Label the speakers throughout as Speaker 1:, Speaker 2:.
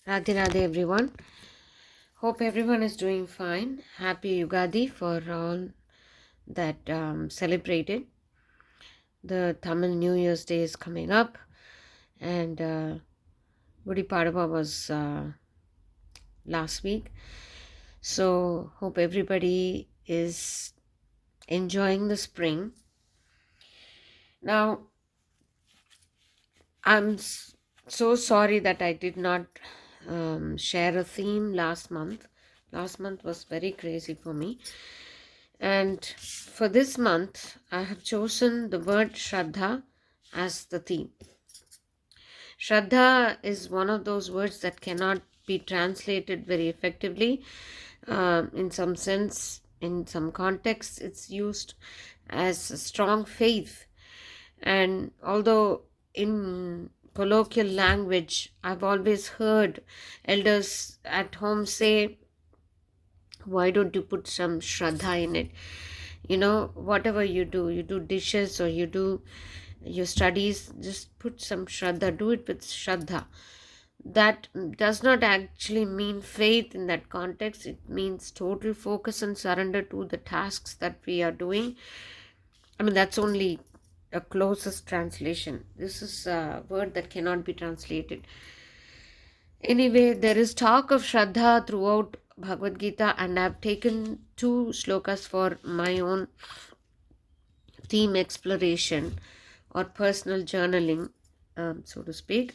Speaker 1: Radhe Radhe everyone. Hope everyone is doing fine. Happy Yugadi for all that celebrated. The Tamil New Year's Day is coming up, and Gudi Padava was last week. So hope everybody is enjoying the spring. Now, I'm so sorry that I did not share a theme last month. Last month was very crazy for me. And for this month, I have chosen the word Shraddha as the theme. Shraddha is one of those words that cannot be translated very effectively. In some sense, in some contexts, it's used as a strong faith. And although in colloquial language, I've always heard elders at home say, why don't you put some Shraddha in it? Whatever you do dishes or you do your studies, just put some Shraddha, do it with Shraddha. That does not actually mean faith in that context. It means total focus and surrender to the tasks that we are doing. That's only a closest translation. This is a word that cannot be translated. Anyway, there is talk of Shraddha throughout Bhagavad Gita, and I've taken 2 slokas for my own theme exploration or personal journaling, so to speak.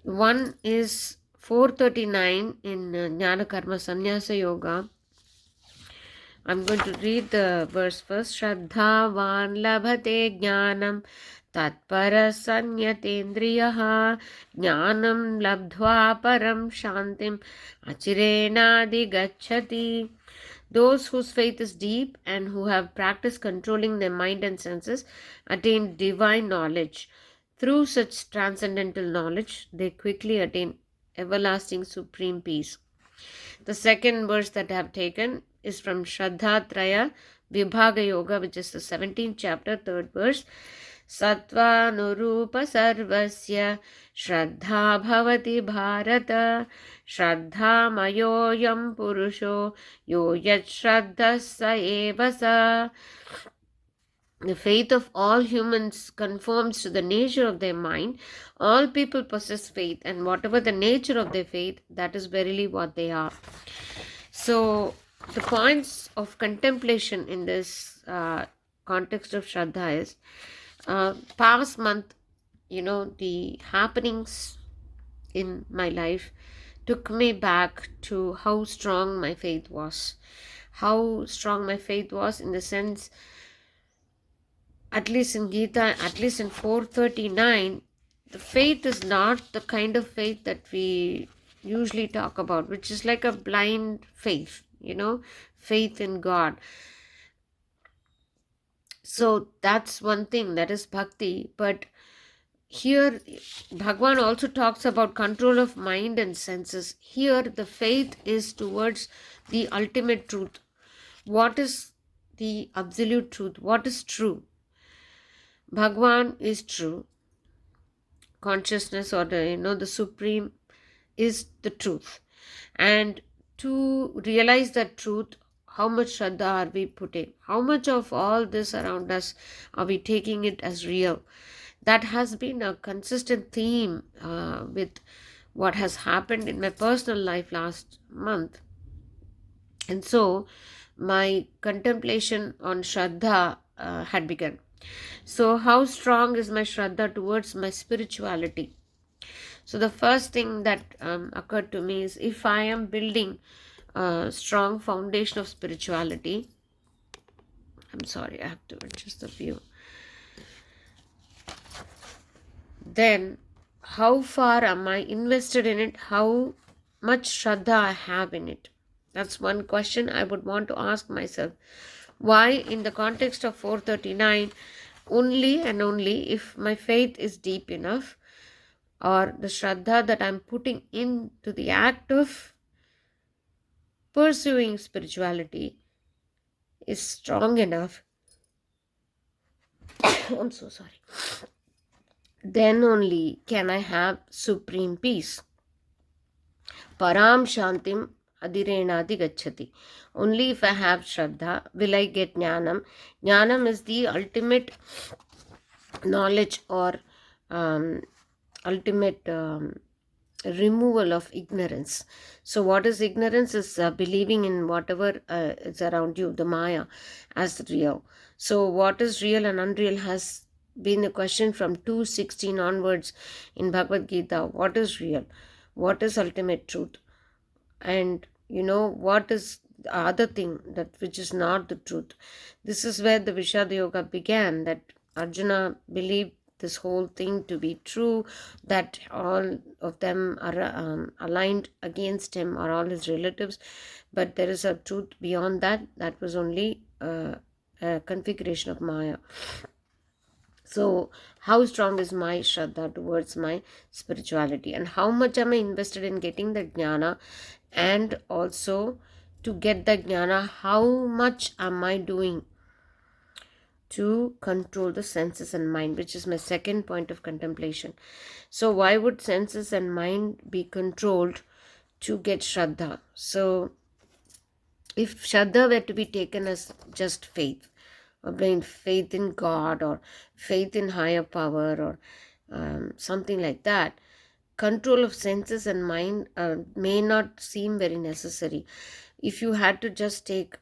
Speaker 1: One is 439 in Jnana Karma Sannyasa Yoga. I'm going to read the verse first. Shraddhavan labhate jnanam tatpara sanyatendriyaha jnanam labdhva param shantim achirenadi gacchati. Those whose faith is deep and who have practiced controlling their mind and senses attain divine knowledge. Through such transcendental knowledge, they quickly attain everlasting supreme peace. The second verse that I have taken is from Shraddha Traya Vibhaga Yoga, which is the 17th chapter, 3rd verse. Sattva nurupa sarvasya Shraddha bhavati bharata Shraddha mayoyam purusho yo yat shraddha sa eva sa. The faith of all humans conforms to the nature of their mind. All people possess faith, and whatever the nature of their faith, that is verily what they are. So, the points of contemplation in this context of Shraddha is past month, the happenings in my life took me back to how strong my faith was. How strong my faith was in the sense, at least in Gita, at least in 439, the faith is not the kind of faith that we usually talk about, which is like a blind faith, faith in God. So that's one thing, that is bhakti. But here, Bhagwan also talks about control of mind and senses. Here, the faith is towards the ultimate truth. What is the absolute truth? What is true? Bhagwan is true. Consciousness, or the supreme, is the truth. And to realize that truth, how much Shraddha are we putting? How much of all this around us are we taking it as real? That has been a consistent theme with what has happened in my personal life last month. And so my contemplation on Shraddha had begun. So how strong is my Shraddha towards my spirituality? So the first thing that occurred to me is, if I am building a strong foundation of spirituality, I'm sorry, I have to adjust the view. Then how far am I invested in it? How much Shraddha I have in it? That's one question I would want to ask myself. Why, in the context of 439, only and only if my faith is deep enough, or the Shraddha that I'm putting into the act of pursuing spirituality is strong enough. I'm so sorry. Then only can I have supreme peace. Param Shantim Adirenadi Gachati. Only if I have Shraddha will I get Jnanam. Jnanam is the ultimate knowledge or um, ultimate removal of ignorance. So what is ignorance? Is believing in whatever is around you, the Maya, as real. So what is real and unreal has been a question from 216 onwards in Bhagavad Gita. What is real? What is ultimate truth? And what is the other thing that which is not the truth? This is where the Vishada Yoga began, that Arjuna believed this whole thing to be true, that all of them are aligned against him, or all his relatives, but there is a truth beyond that. That was only a configuration of Maya. So how strong is my Shraddha towards my spirituality, and how much am I invested in getting the jnana, and also to get the jnana, how much am I doing to control the senses and mind, which is my second point of contemplation. So why would senses and mind be controlled to get Shraddha? So if Shraddha were to be taken as just faith, or blind faith in God, or faith in higher power, or something like that, control of senses and mind may not seem very necessary. If you had to just take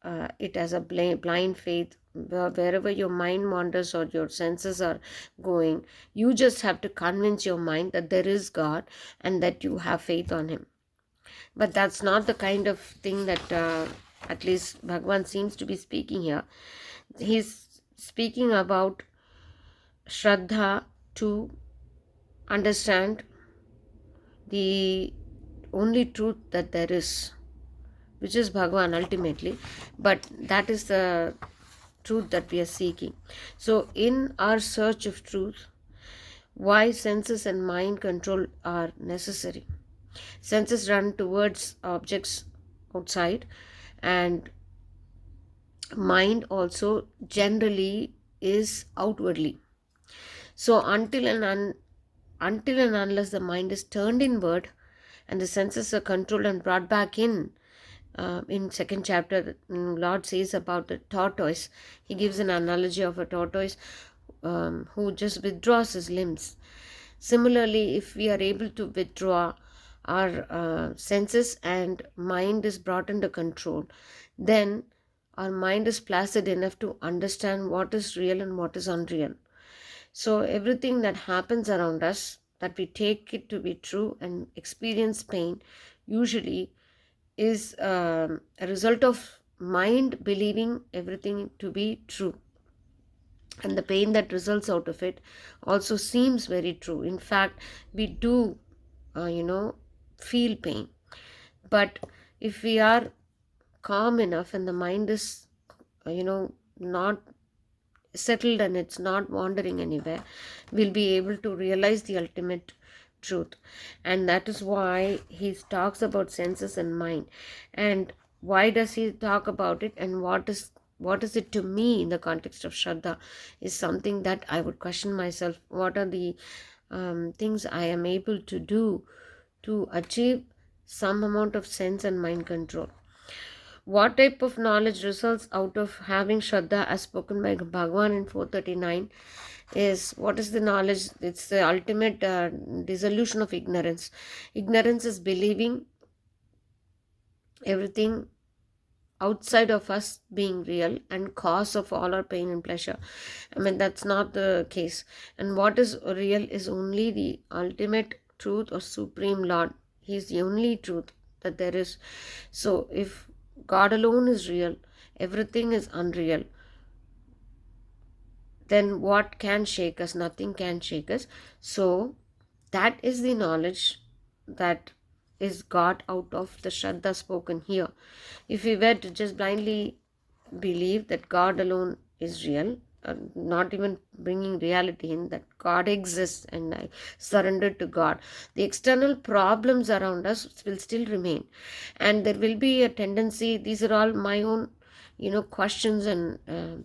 Speaker 1: it as a blind faith, wherever your mind wanders or your senses are going, you just have to convince your mind that there is God and that you have faith on him. But that's not the kind of thing that at least Bhagavan seems to be speaking here. He's speaking about Shraddha to understand the only truth that there is, which is Bhagavan ultimately, but that is the truth that we are seeking. So in our search of truth, why senses and mind control are necessary? Senses run towards objects outside, and mind also generally is outwardly. So until and unless the mind is turned inward and the senses are controlled and brought back in second chapter, Lord says about the tortoise. He gives an analogy of a tortoise who just withdraws his limbs. Similarly, if we are able to withdraw our senses and mind is brought under control, then our mind is placid enough to understand what is real and what is unreal. So everything that happens around us, that we take it to be true and experience pain, usually is a result of mind believing everything to be true. And the pain that results out of it also seems very true. In fact, we do, feel pain. But if we are calm enough and the mind is, not settled and it's not wandering anywhere, we'll be able to realize the ultimate truth. And that is why he talks about senses and mind. And why does he talk about it, and what is it to me in the context of Shraddha, is something that I would question myself. What are the things I am able to do to achieve some amount of sense and mind control? What type of knowledge results out of having Shraddha, as spoken by Bhagavan in 439, is what is the knowledge? It's the ultimate dissolution of ignorance. Ignorance is believing everything outside of us being real and cause of all our pain and pleasure. That's not the case. And what is real is only the ultimate truth or supreme Lord. He is the only truth that there is. So if God alone is real, everything is unreal, then what can shake us? Nothing can shake us. So that is the knowledge that is got out of the Shraddha spoken here. If we were to just blindly believe that God alone is real, not even bringing reality in, that God exists and I surrender to God, the external problems around us will still remain, and there will be a tendency, these are all my own questions and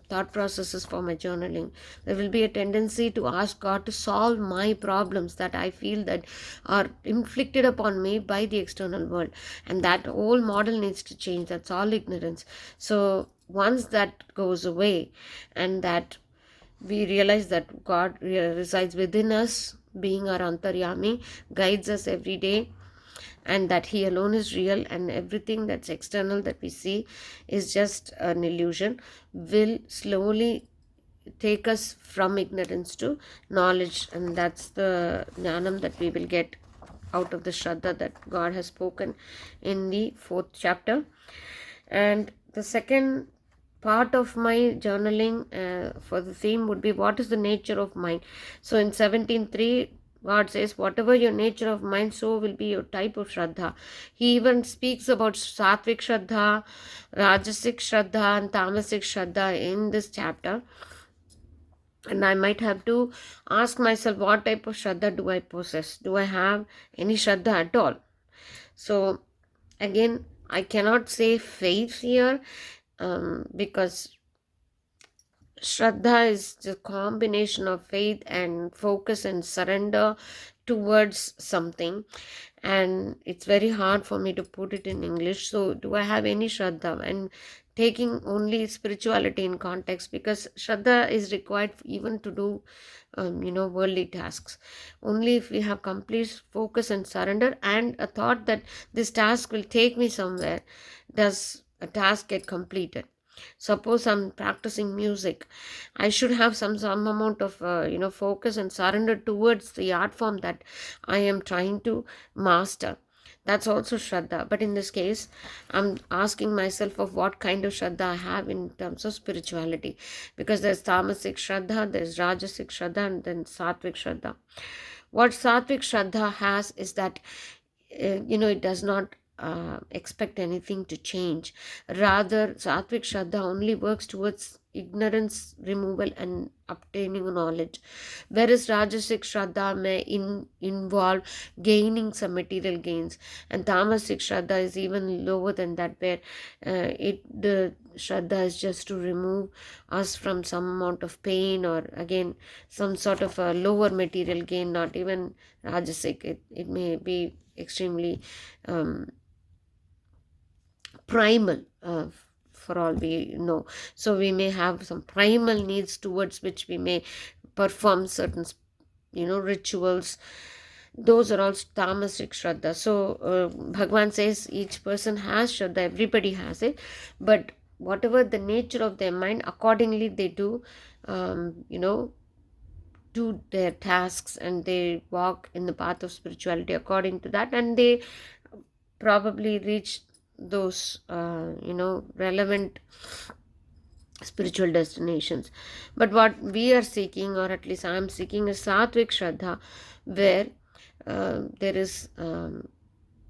Speaker 1: thought processes for my journaling. There will be a tendency to ask God to solve my problems that I feel that are inflicted upon me by the external world, and that whole model needs to change. That's all ignorance. So once that goes away, and that we realize that God resides within us, being our Antaryami, guides us every day, and that He alone is real, and everything that's external that we see is just an illusion, will slowly take us from ignorance to knowledge. And that's the jnanam that we will get out of the Shraddha that God has spoken in the 4th chapter. And the second part of my journaling for the theme would be, what is the nature of mind? So in 17.3, God says, whatever your nature of mind, so will be your type of Shraddha. He even speaks about Satvik Shraddha, Rajasic Shraddha, and Tamasic Shraddha in this chapter. And I might have to ask myself, what type of Shraddha do I possess? Do I have any Shraddha at all? So again, I cannot say faith here, because Shraddha is the combination of faith and focus and surrender towards something, and it's very hard for me to put it in English. So do I have any Shraddha? And taking only spirituality in context, because Shraddha is required even to do worldly tasks. Only if we have complete focus and surrender and a thought that this task will take me somewhere, does a task get completed. Suppose I'm practicing music, I should have some amount of focus and surrender towards the art form that I am trying to master. That's also Shraddha. But in this case, I'm asking myself of what kind of Shraddha I have in terms of spirituality. Because there's Tamasic Shraddha, there's Rajasic Shraddha, and then Satvik Shraddha. What Satvik Shraddha has is that, it does not expect anything to change. Rather, Satvik Shraddha only works towards ignorance removal and obtaining knowledge, whereas Rajasic Shraddha may involve gaining some material gains, and Tamasic Shraddha is even lower than that, where the Shraddha is just to remove us from some amount of pain, or again some sort of a lower material gain. Not even Rajasic, it may be extremely primal, for all we know. So we may have some primal needs towards which we may perform certain rituals. Those are all Tamasic Shraddha. So Bhagwan says each person has Shraddha, everybody has it, but whatever the nature of their mind, accordingly they do do their tasks, and they walk in the path of spirituality according to that, and they probably reach those relevant spiritual destinations. But what we are seeking, or at least I am seeking, is Satvik Shraddha, where there is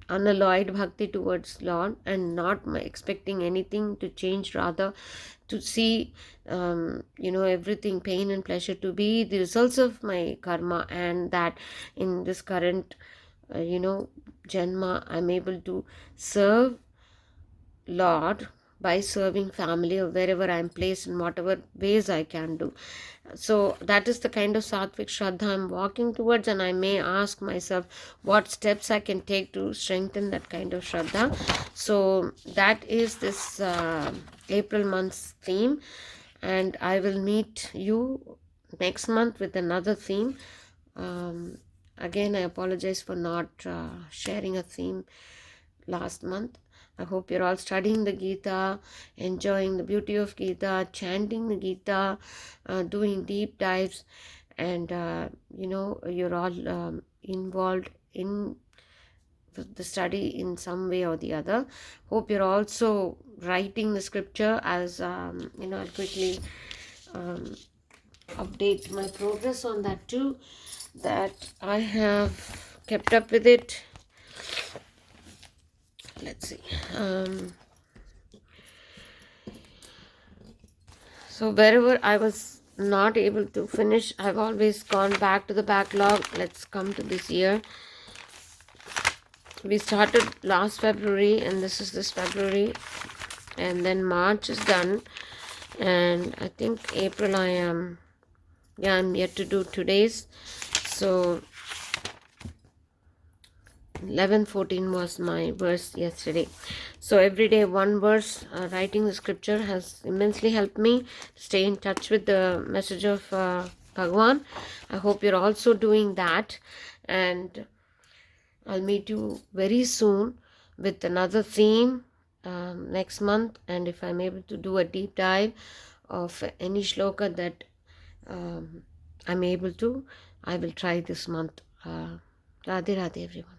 Speaker 1: unalloyed bhakti towards Lord, and not expecting anything to change, rather to see everything, pain and pleasure, to be the results of my karma, and that in this current Janma, I'm able to serve Lord by serving family, or wherever I'm placed, in whatever ways I can do. So that is the kind of Satvik Shraddha I'm walking towards, and I may ask myself what steps I can take to strengthen that kind of Shraddha. So that is this April month's theme, and I will meet you next month with another theme. Again, I apologize for not sharing a theme last month. I hope you're all studying the Gita, enjoying the beauty of Gita, chanting the Gita, doing deep dives, and you're all involved in the study in some way or the other. Hope you're also writing the scripture, as I'll quickly update my progress on that too, that I have kept up with it. Let's see. So wherever I was not able to finish, I've always gone back to the backlog. Let's come to this year. We started last February, and this is this February. and then March is done, and I think April I'm yet to do today's. So 11:14 was my verse yesterday. So every day one verse, writing the scripture has immensely helped me to stay in touch with the message of Bhagwan. I hope you're also doing that, and I'll meet you very soon with another theme next month. And if I'm able to do a deep dive of any shloka that I'm able to, I will try this month. Radhe Radhe everyone.